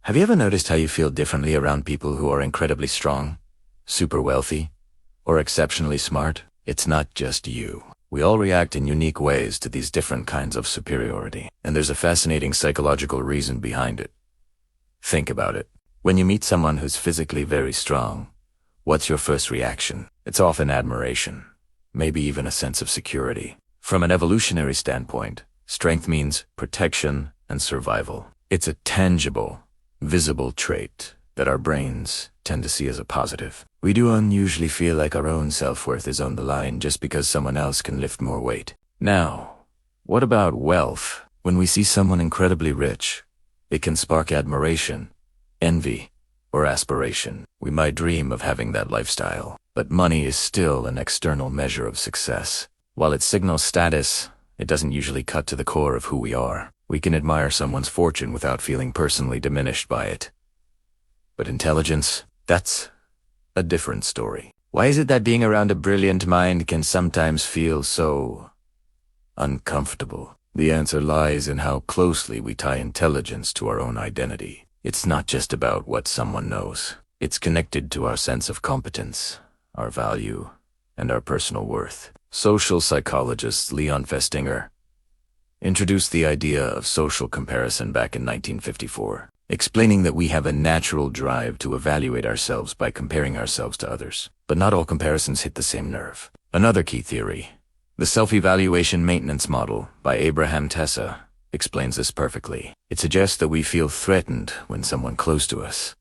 Have you ever noticed how you feel differently around people who are incredibly strong, super wealthy, or exceptionally smart? It's not just you. We all react in unique ways to these different kinds of superiority, and there's a fascinating psychological reason behind it. Think about it. When you meet someone who's physically very strong, what's your first reaction? It's often admiration, maybe even a sense of security. From an evolutionary standpoint, strength means protection and survival. It's a tangible, visible trait that our brains tend to see as a positive. We do unusually feel like our own self-worth is on the line just because someone else can lift more weight. Now, what about wealth? When we see someone incredibly rich, it can spark admiration, envy, or aspiration. We might dream of having that lifestyle, but money is still an external measure of success. While it signals status, it doesn't usually cut to the core of who we are. We can admire someone's fortune without feeling personally diminished by it. But intelligence, that's a different story. Why is it that being around a brilliant mind can sometimes feel so uncomfortable? The answer lies in how closely we tie intelligence to our own identity. It's not just about what someone knows. It's connected to our sense of competence, our value, and our personal worth. Social psychologist Leon Festinger introduced the idea of social comparison back in 1954, explaining that we have a natural drive to evaluate ourselves by comparing ourselves to others. But not all comparisons hit the same nerve. Another key theory, the self-evaluation maintenance model by Abraham Tessa, explains this perfectly. It suggests that we feel threatened when someone close to us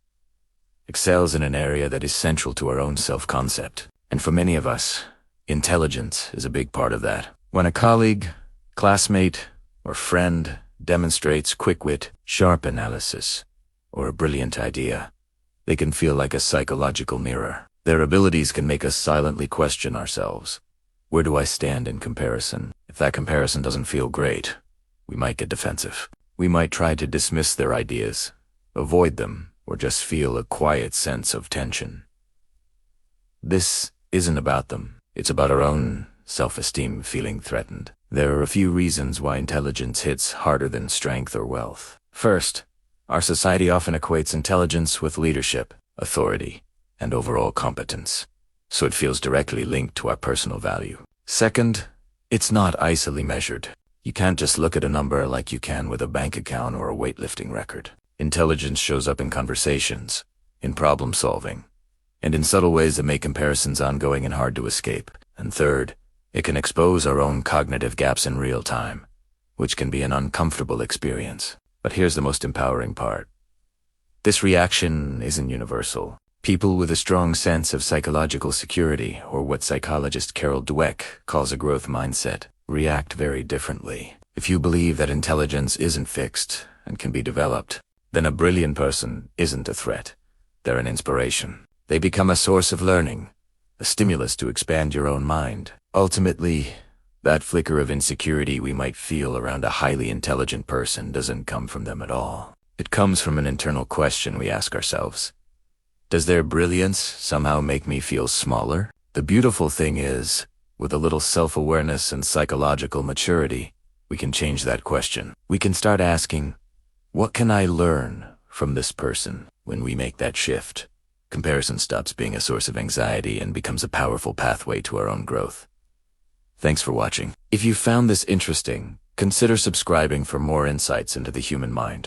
excels in an area that is central to our own self-concept. And for many of us, intelligence is a big part of that. When a colleague, classmate, or friend demonstrates quick wit, sharp analysis, or a brilliant idea, they can feel like a psychological mirror. Their abilities can make us silently question ourselves. Where do I stand in comparison? If that comparison doesn't feel great, we might get defensive. We might try to dismiss their ideas, avoid them, or just feel a quiet sense of tension. This isn't about them. It's about our own self-esteem feeling threatened. There are a few reasons why intelligence hits harder than strength or wealth. First, our society often equates intelligence with leadership, authority, and overall competence, so it feels directly linked to our personal value. Second, it's not easily measured. You can't just look at a number like you can with a bank account or a weightlifting record. Intelligence shows up in conversations, in problem solving, and in subtle ways that make comparisons ongoing and hard to escape. And third, it can expose our own cognitive gaps in real time, which can be an uncomfortable experience. But here's the most empowering part. This reaction isn't universal. People with a strong sense of psychological security, or what psychologist Carol Dweck calls a growth mindset, react very differently. If you believe that intelligence isn't fixed and can be developed, then a brilliant person isn't a threat. They're an inspiration. They become a source of learning, a stimulus to expand your own mind. Ultimately, that flicker of insecurity we might feel around a highly intelligent person doesn't come from them at all. It comes from an internal question we ask ourselves. Does their brilliance somehow make me feel smaller? The beautiful thing is, with a little self-awareness and psychological maturity, we can change that question. We can start asking, what can I learn from this person? When we make that shift, comparison stops being a source of anxiety and becomes a powerful pathway to our own growth. Thanks for watching. If you found this interesting, consider subscribing for more insights into the human mind.